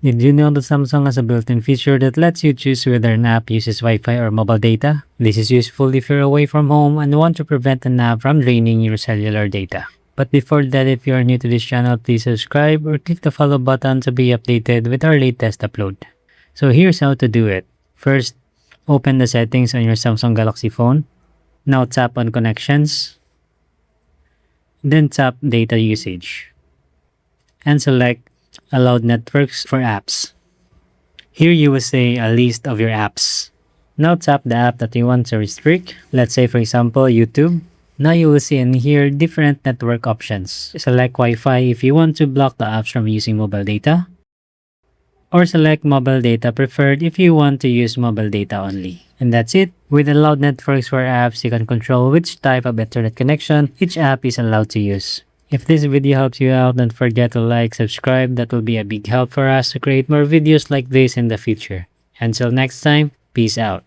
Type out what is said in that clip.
Did you know that Samsung has a built-in feature that lets you choose whether an app uses Wi-Fi or mobile data? This is useful if you're away from home and want to prevent an app from draining your cellular data. But before that, if you are new to this channel, please subscribe or click the follow button to be updated with our latest upload. So here's how to do it. First, open the settings on your Samsung Galaxy phone. Now tap on Connections. Then tap Data Usage. And select Allowed Networks for Apps. Here you will see a list of your apps. Now tap the app that you want to restrict. Let's say for example YouTube. Now you will see in here different network options. Select Wi-Fi if you want to block the apps from using mobile data. Or select mobile data preferred if you want to use mobile data only. And that's it. With allowed networks for apps, you can control which type of internet connection each app is allowed to use. If this video helps you out, don't forget to like, subscribe. That will be a big help for us to create more videos like this in the future. Until next time, peace out.